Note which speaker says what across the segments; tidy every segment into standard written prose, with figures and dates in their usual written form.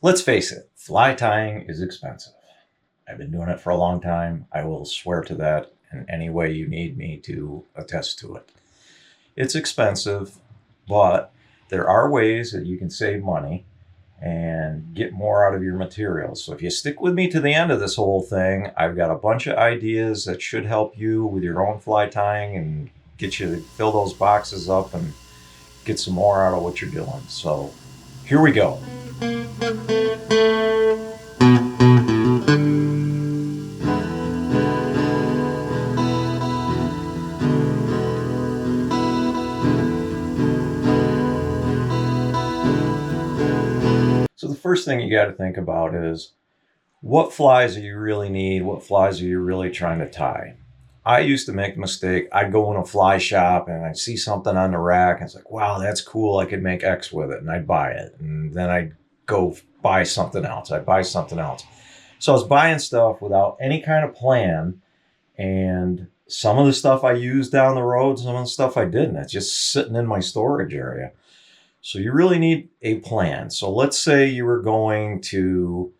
Speaker 1: Let's face it, fly tying is expensive. I've been doing it for a long time. I will swear to that in any way you need me to attest to it. It's expensive, but there are ways that you can save money and get more out of your materials. So if you stick with me to the end of this whole thing, I've got a bunch of ideas that should help you with your own fly tying and get you to fill those boxes up and get some more out of what you're doing. So here we go. So the first thing you got to think about is what flies do you really need? What flies are you really trying to tie? I used to make the mistake. I'd go in a fly shop and I'd see something on the rack and it's like, wow, that's cool. I could make X with it. And I'd buy it. And then I'd go buy something else. I'd buy something else. So I was buying stuff without any kind of plan. And some of the stuff I used down the road, some of the stuff I didn't. It's just sitting in my storage area. So you really need a plan. So let's say you were going to,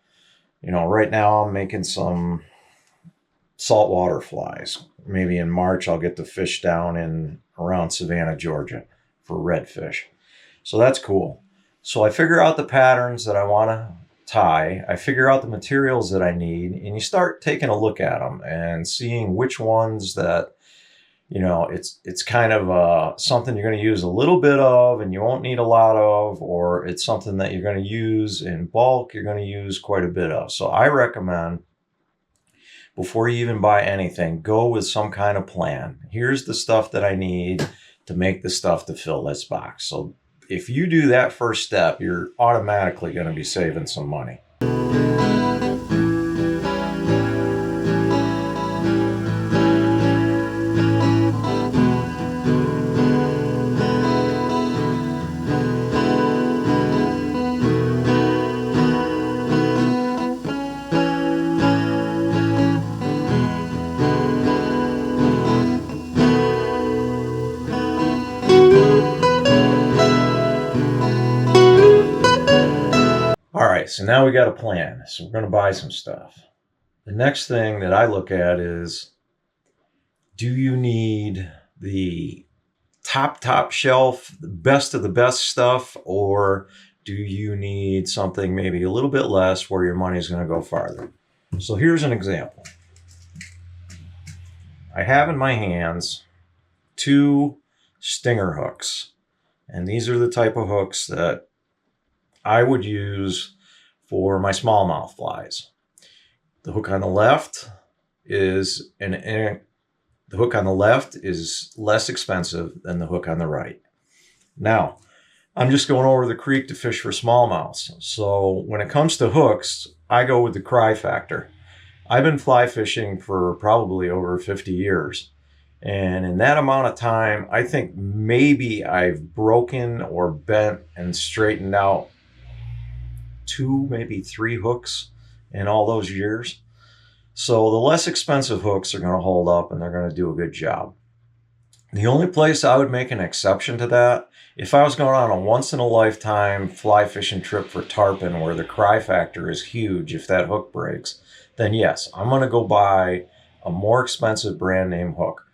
Speaker 1: right now I'm making some saltwater flies. Maybe in March I'll get to fish down in around Savannah, Georgia for redfish. So that's cool. So I figure out the patterns that I want to tie. I figure out the materials that I need, and you start taking a look at them and seeing which ones that it's kind of something you're going to use a little bit of and you won't need a lot of, or it's something that you're going to use in bulk, you're going to use quite a bit of. So I recommend, before you even buy anything, go with some kind of plan. Here's the stuff that I need to make the stuff to fill this box. So if you do that first step, you're automatically going to be saving some money. All right, so now we got a plan. So we're going to buy some stuff. The next thing that I look at is, do you need the top shelf, the best of the best stuff, or do you need something maybe a little bit less where your money is going to go farther? So here's an example. I have in my hands 2 stinger hooks, and these are the type of hooks that I would use for my smallmouth flies. The hook on the left is less expensive than the hook on the right. Now, I'm just going over the creek to fish for smallmouths. So when it comes to hooks, I go with the cry factor. I've been fly fishing for probably over 50 years. And in that amount of time, I think maybe I've broken or bent and straightened out 2, maybe 3 hooks in all those years. So the less expensive hooks are going to hold up and they're going to do a good job. The only place I would make an exception to that, if I was going on a once-in-a-lifetime fly fishing trip for tarpon where the cry factor is huge if that hook breaks, then yes, I'm going to go buy a more expensive brand name hook.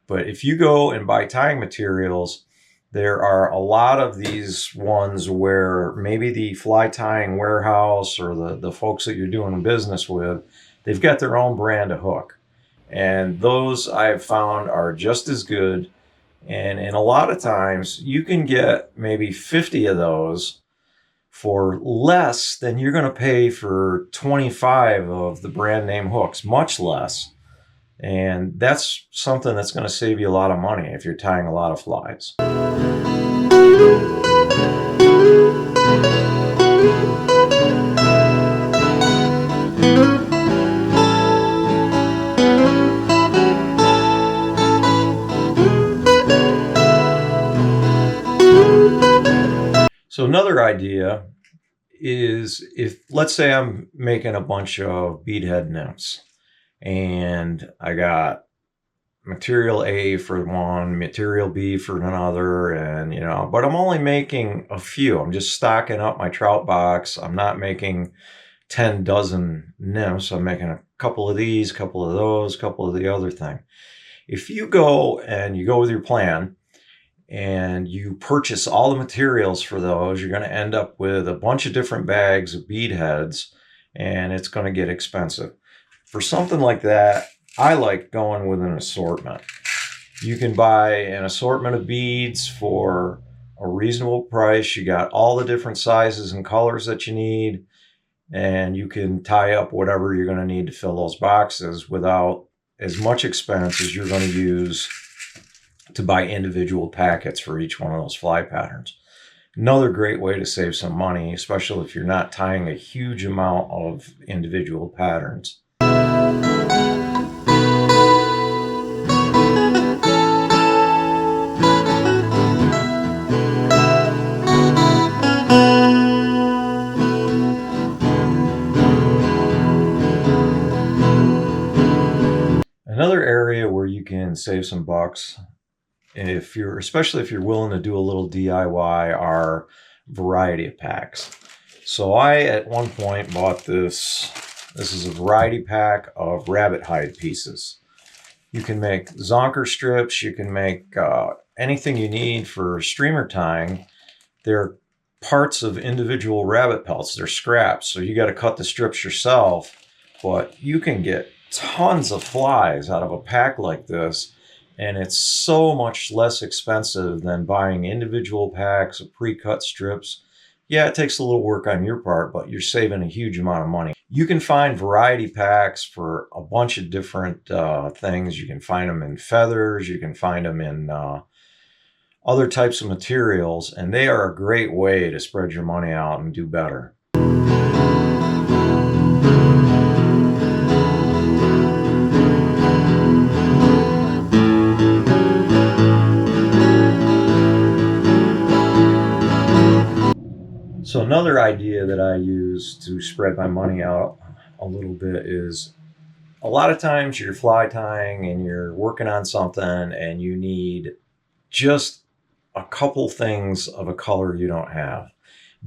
Speaker 1: But if you go and buy tying materials, there are a lot of these ones where maybe the fly tying warehouse or the folks that you're doing business with, they've got their own brand of hook. And those I've found are just as good. And a lot of times you can get maybe 50 of those for less than you're going to pay for 25 of the brand name hooks, much less. And that's something that's going to save you a lot of money if you're tying a lot of flies. So another idea is, if let's say I'm making a bunch of beadhead nymphs and I got material A for one, material B for another, and but I'm only making a few. I'm just stocking up my trout box. I'm not making 10 dozen nymphs. I'm making a couple of these, a couple of those, a couple of the other thing. If you go with your plan and you purchase all the materials for those, you're going to end up with a bunch of different bags of bead heads, and it's going to get expensive. For something like that, I like going with an assortment. You can buy an assortment of beads for a reasonable price. You got all the different sizes and colors that you need, and you can tie up whatever you're going to need to fill those boxes without as much expense as you're going to use to buy individual packets for each one of those fly patterns. Another great way to save some money, especially if you're not tying a huge amount of individual patterns. Another area where you can save some bucks, especially if you're willing to do a little DIY, are variety of packs. So I at one point bought this. This is a variety pack of rabbit hide pieces. You can make zonker strips. You can make anything you need for streamer tying. They're parts of individual rabbit pelts. They're scraps, so you got to cut the strips yourself. But you can get tons of flies out of a pack like this, and it's so much less expensive than buying individual packs of pre-cut strips. Yeah, it takes a little work on your part, but you're saving a huge amount of money. You can find variety packs for a bunch of different things. You can find them in feathers. You can find them in other types of materials, and they are a great way to spread your money out and do better. So another idea that I use to spread my money out a little bit is, a lot of times you're fly tying and you're working on something and you need just a couple things of a color you don't have.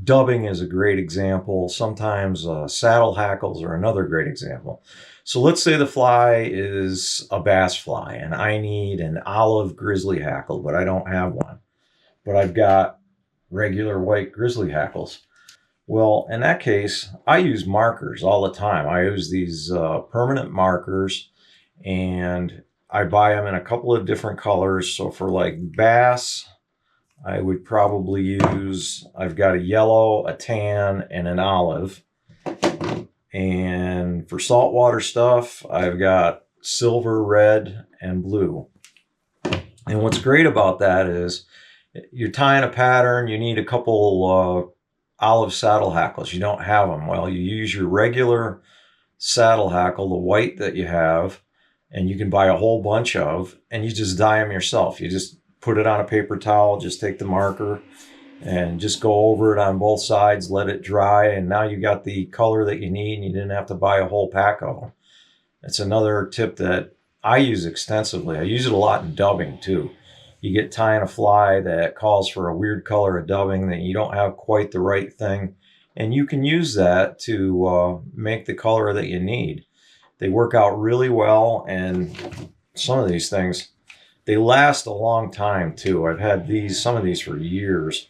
Speaker 1: Dubbing is a great example. Sometimes saddle hackles are another great example. So let's say the fly is a bass fly and I need an olive grizzly hackle, but I don't have one. But I've got regular white grizzly hackles. Well, in that case, I use markers all the time. I use these permanent markers, and I buy them in a couple of different colors. So for like bass, I would probably use, I've got a yellow, a tan, and an olive. And for saltwater stuff, I've got silver, red, and blue. And what's great about that is, you're tying a pattern, you need a couple olive saddle hackles. You don't have them. Well, you use your regular saddle hackle, the white that you have, and you can buy a whole bunch of, and you just dye them yourself. You just put it on a paper towel, just take the marker and just go over it on both sides, let it dry, and now you got the color that you need, and you didn't have to buy a whole pack of them. That's another tip that I use extensively. I use it a lot in dubbing too. You get tying a fly that calls for a weird color of dubbing that you don't have quite the right thing, and you can use that to make the color that you need. They work out really well, and some of these things, they last a long time too. I've had some of these for years.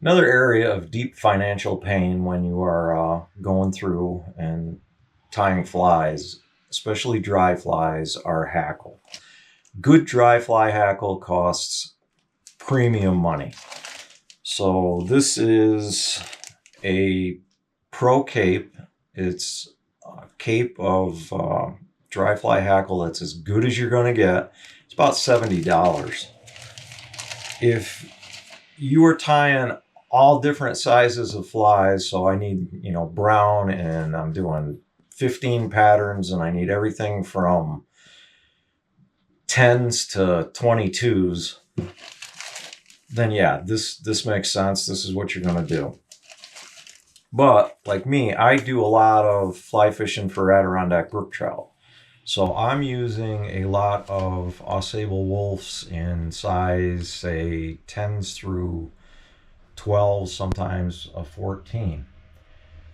Speaker 1: Another area of deep financial pain when you are going through and tying flies, especially dry flies, are hackle. Good dry fly hackle costs premium money. So this is a pro cape. It's a cape of dry fly hackle that's as good as you're going to get. It's about $70. If you are tying all different sizes of flies, so I need, brown, and I'm doing 15 patterns, and I need everything from 10s to 22s. then yeah, this makes sense. This is what you're going to do. But like me, I do a lot of fly fishing for Adirondack brook trout. So I'm using a lot of Ausable wolves in size, say, 10s through 12s, sometimes a 14.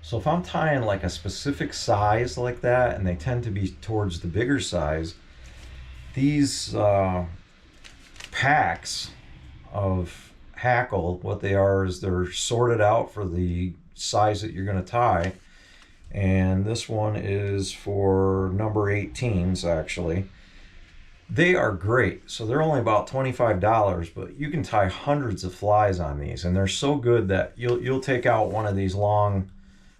Speaker 1: So if I'm tying like a specific size like that, and they tend to be towards the bigger size, these packs of hackle, what they are is they're sorted out for the size that you're going to tie. And this one is for number 18s actually. They are great. So they're only about $25, but you can tie hundreds of flies on these, and they're so good that you'll take out one of these long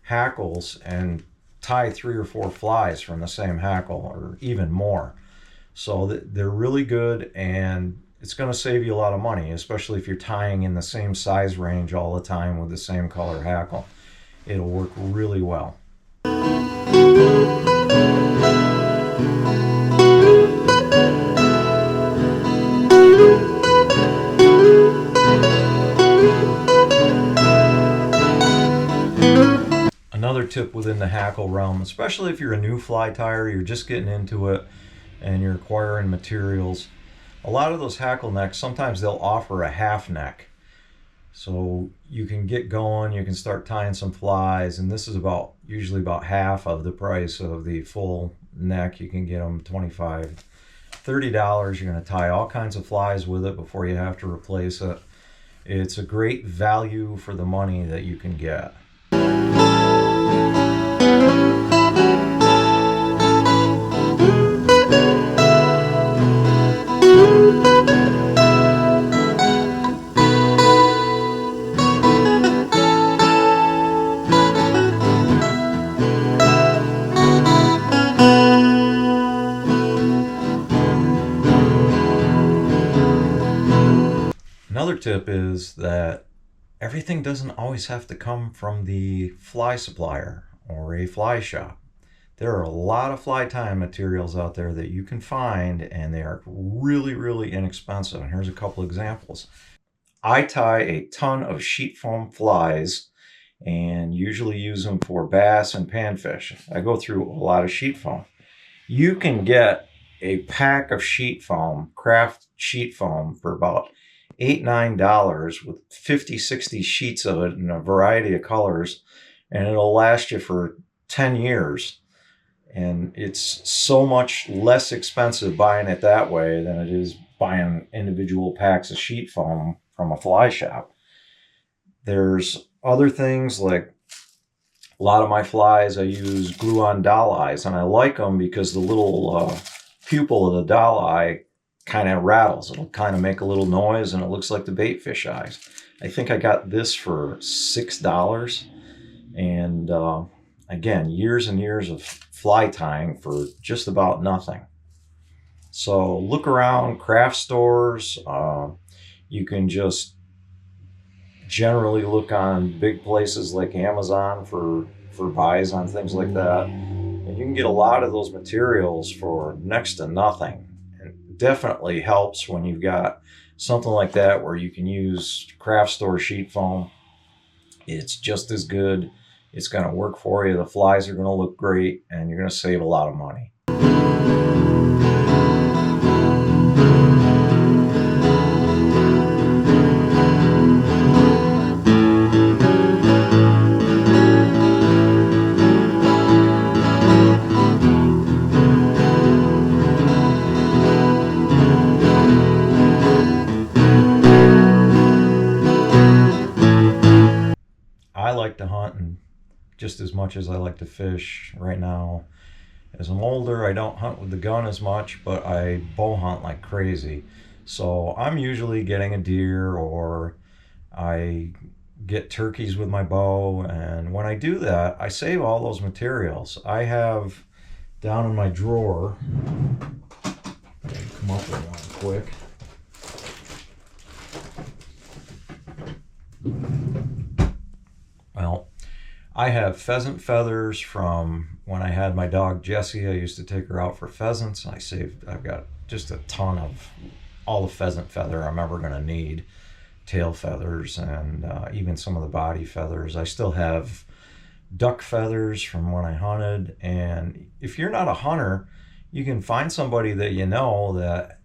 Speaker 1: hackles and tie 3 or 4 flies from the same hackle, or even more. So they're really good, and it's going to save you a lot of money, especially if you're tying in the same size range all the time with the same color hackle. It'll work really well. Another tip within the hackle realm, especially if you're a new fly tyer, you're just getting into it and you're acquiring materials, a lot of those hackle necks, sometimes they'll offer a half neck. So you can get going, you can start tying some flies, and this is usually about half of the price of the full neck. You can get them $25, $30. You're going to tie all kinds of flies with it before you have to replace it. It's a great value for the money that you can get. Another tip is that everything doesn't always have to come from the fly supplier or a fly shop. There are a lot of fly tying materials out there that you can find, and they are really, really inexpensive. And here's a couple examples. I tie a ton of sheet foam flies and usually use them for bass and panfish. I go through a lot of sheet foam. You can get a pack of sheet foam, craft sheet foam, for about $8, $9 with 50, 60 sheets of it in a variety of colors, and it'll last you for 10 years. And it's so much less expensive buying it that way than it is buying individual packs of sheet foam from a fly shop. There's other things, like a lot of my flies I use glue-on doll eyes, and I like them because the little pupil of the doll eye kind of rattles. It'll kind of make a little noise, and it looks like the bait fish eyes. I think I got this for $6, and again, years and years of fly tying for just about nothing. So look around craft stores. You can just generally look on big places like Amazon for buys on things like that, and you can get a lot of those materials for next to nothing. Definitely helps when you've got something like that where you can use craft store sheet foam. It's just as good. It's going to work for you. The flies are going to look great, and you're going to save a lot of money. I like to hunt, and just as much as I like to fish right now. As I'm older, I don't hunt with the gun as much, but I bow hunt like crazy. So I'm usually getting a deer, or I get turkeys with my bow, and when I do that, I save all those materials. I have down in my drawer, come up with one quick. Well, I have pheasant feathers from when I had my dog Jessie. I used to take her out for pheasants. I've got just a ton of all the pheasant feather I'm ever going to need. tail feathers and even some of the body feathers. I still have duck feathers from when I hunted. And if you're not a hunter, you can find somebody that you know that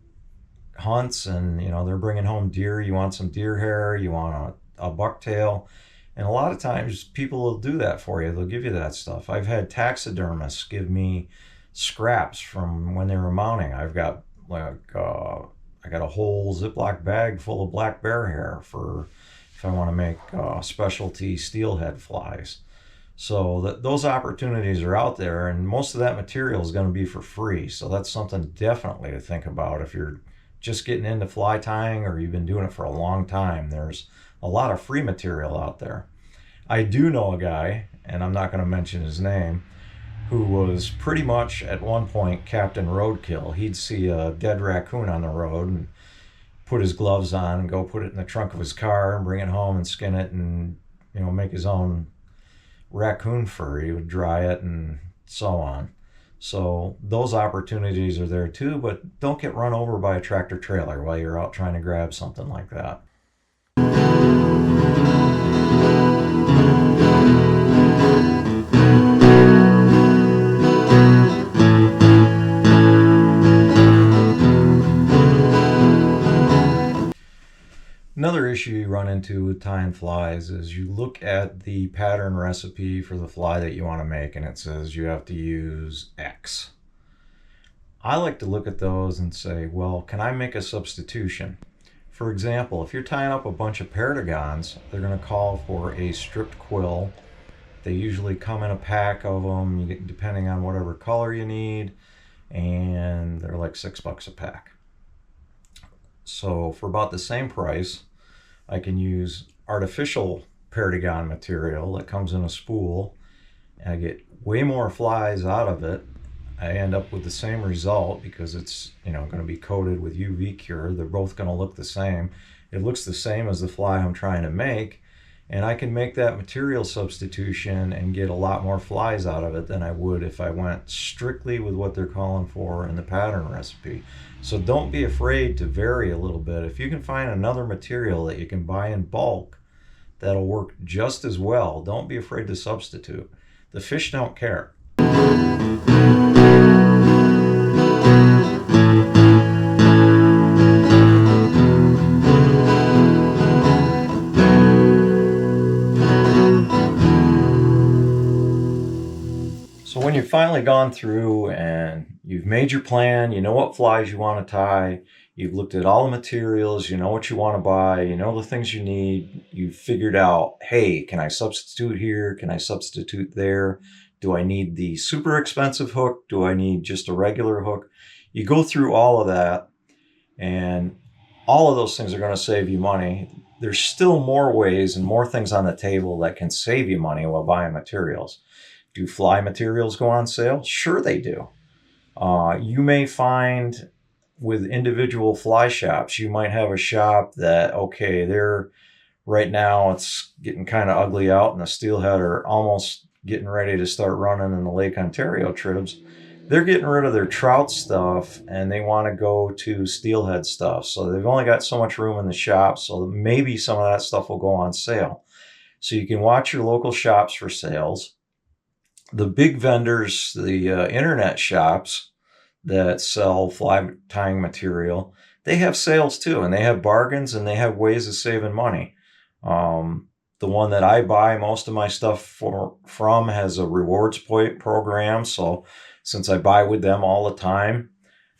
Speaker 1: hunts, and they're bringing home deer. You want some deer hair, you want a bucktail, and a lot of times people will do that for you. They'll give you that stuff. I've had taxidermists give me scraps from when they were mounting. I've got I got a whole Ziploc bag full of black bear hair for if I want to make specialty steelhead flies. So those opportunities are out there, and most of that material is going to be for free. So that's something definitely to think about if you're just getting into fly tying or you've been doing it for a long time. There's a lot of free material out there. I do know a guy, and I'm not going to mention his name, who was pretty much at one point Captain Roadkill. He'd see a dead raccoon on the road and put his gloves on and go put it in the trunk of his car and bring it home and skin it and make his own raccoon fur. He would dry it and so on. So those opportunities are there too, but don't get run over by a tractor trailer while you're out trying to grab something like that. Another issue you run into with tying flies is you look at the pattern recipe for the fly that you want to make, and it says you have to use X. I like to look at those and say, well, can I make a substitution? For example, if you're tying up a bunch of paragons, they're going to call for a stripped quill. They usually come in a pack of them, you get, depending on whatever color you need, and they're like $6 a pack. So for about the same price, I can use artificial paragon material that comes in a spool. I get way more flies out of it. I end up with the same result because it's going to be coated with UV cure. They're both going to look the same. It looks the same as the fly I'm trying to make, and I can make that material substitution and get a lot more flies out of it than I would if I went strictly with what they're calling for in the pattern recipe. So don't be afraid to vary a little bit. If you can find another material that you can buy in bulk that'll work just as well, don't be afraid to substitute. The fish don't care. So when you've finally gone through and you've made your plan, you know what flies you want to tie, you've looked at all the materials, you know what you want to buy, you know the things you need, you've figured out, hey, can I substitute here? Can I substitute there? Do I need the super expensive hook? Do I need just a regular hook? You go through all of that, and all of those things are going to save you money. There's still more ways and more things on the table that can save you money while buying materials. Do fly materials go on sale? Sure they do. You may find with individual fly shops, you might have a shop that, okay, they're right now it's getting kind of ugly out and the steelhead are almost getting ready to start running in the Lake Ontario trips. They're getting rid of their trout stuff and they want to go to steelhead stuff. So they've only got so much room in the shop, so maybe some of that stuff will go on sale. So you can watch your local shops for sales. The big vendors, the internet shops that sell fly tying material, they have sales too, and they have bargains and they have ways of saving money. The one that I buy most of my stuff from has a rewards point program. So since I buy with them all the time,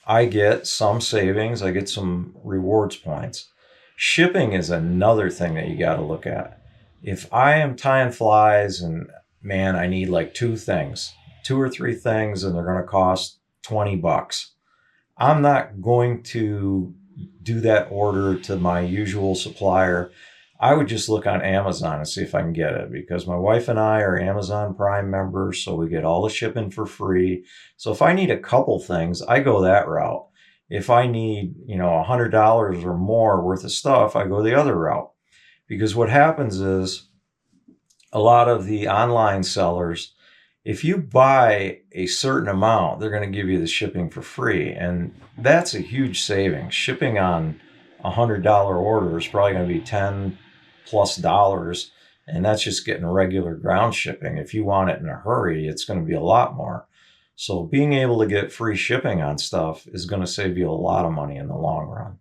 Speaker 1: I get some savings. I get some rewards points. Shipping is another thing that you got to look at. If I am tying flies and man, I need like two or three things, and they're going to cost $20. I'm not going to do that order to my usual supplier. I would just look on Amazon and see if I can get it, because my wife and I are Amazon Prime members, so we get all the shipping for free. So if I need a couple things, I go that route. If I need, $100 or more worth of stuff, I go the other route. Because what happens is, a lot of the online sellers, if you buy a certain amount, they're going to give you the shipping for free. And that's a huge savings. Shipping on $100 order is probably going to be $10+, and that's just getting regular ground shipping. If you want it in a hurry, it's going to be a lot more. So being able to get free shipping on stuff is going to save you a lot of money in the long run.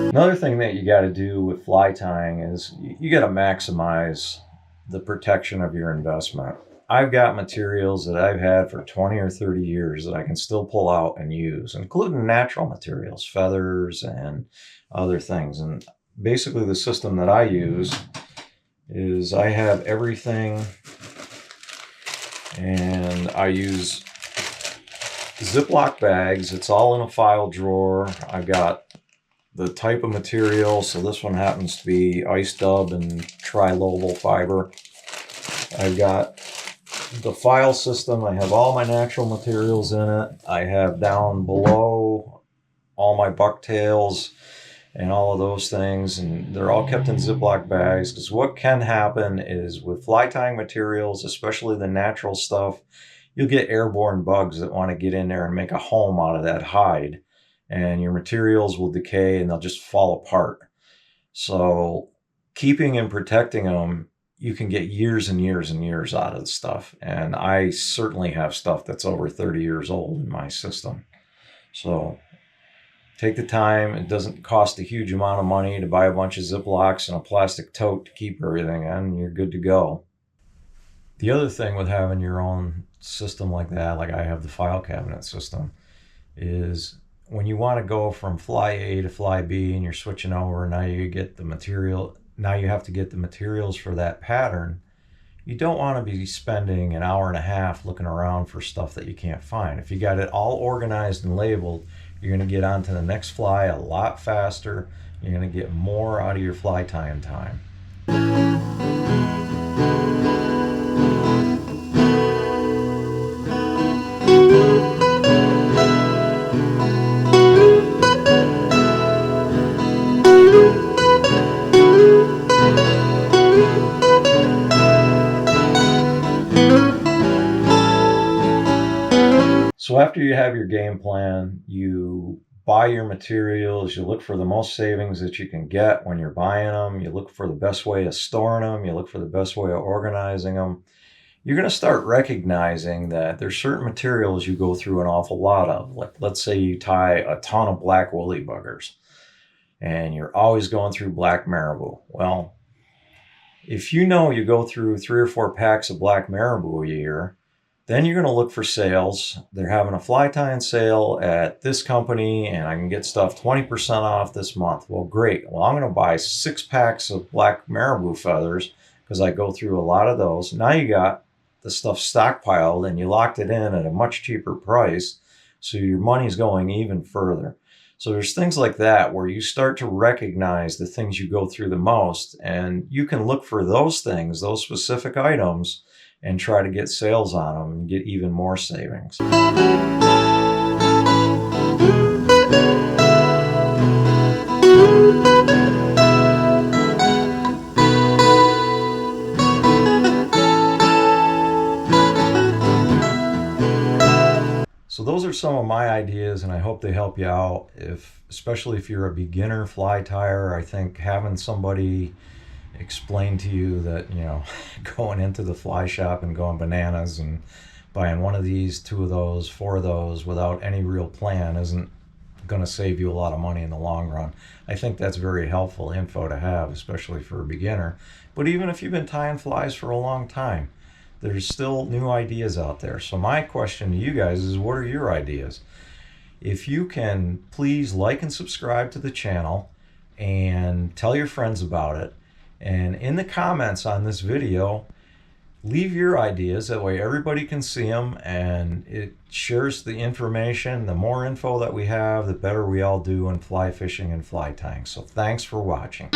Speaker 1: Another thing that you got to do with fly tying is you got to maximize the protection of your investment. I've got materials that I've had for 20 or 30 years that I can still pull out and use, including natural materials, feathers and other things. And basically the system that I use is I have everything, and I use Ziploc bags. It's all in a file drawer. I've got the type of material, so this one happens to be ice dub and trilobal fiber. I've got the file system. I have all my natural materials in it. I have down below all my bucktails and all of those things, and they're all kept in Ziploc bags, because what can happen is with fly tying materials, especially the natural stuff, you'll get airborne bugs that want to get in there and make a home out of that hide, and your materials will decay and they'll just fall apart. So keeping and protecting them, you can get years and years and years out of the stuff. And I certainly have stuff that's over 30 years old in my system. So take the time. It doesn't cost a huge amount of money to buy a bunch of Ziplocs and a plastic tote to keep everything in, and you're good to go. The other thing with having your own system like that, like I have the file cabinet system, is when you want to go from fly A to fly B and you're switching over, now you get the material, now you have to get the materials for that pattern. You don't want to be spending an hour and a half looking around for stuff that you can't find. If you got it all organized and labeled, you're going to get onto the next fly a lot faster. You're going to get more out of your fly tying time. So after you have your game plan, you buy your materials, you look for the most savings that you can get when you're buying them, you look for the best way of storing them, you look for the best way of organizing them. You're going to start recognizing that there's certain materials you go through an awful lot of. Like, let's say you tie a ton of black woolly buggers and you're always going through black marabou. Well, if you know you go through 3 or 4 packs of black marabou a year, then you're going to look for sales. They're having a fly tying sale at this company and I can get stuff 20% off this month. Well, great. Well, I'm going to buy 6 packs of black marabou feathers because I go through a lot of those. Now you got the stuff stockpiled and you locked it in at a much cheaper price, so your money's going even further. So there's things like that where you start to recognize the things you go through the most, and you can look for those things, those specific items, and try to get sales on them and get even more savings. So those are some of my ideas, and I hope they help you out. Especially if you're a beginner fly tyer, I think having somebody explain to you that, going into the fly shop and going bananas and buying one of these, 2 of those, 4 of those without any real plan isn't going to save you a lot of money in the long run. I think that's very helpful info to have, especially for a beginner. But even if you've been tying flies for a long time, there's still new ideas out there. So my question to you guys is, what are your ideas? If you can, please like and subscribe to the channel and tell your friends about it. And in the comments on this video, leave your ideas. That way everybody can see them and it shares the information. The more info that we have, the better we all do in fly fishing and fly tying. So thanks for watching.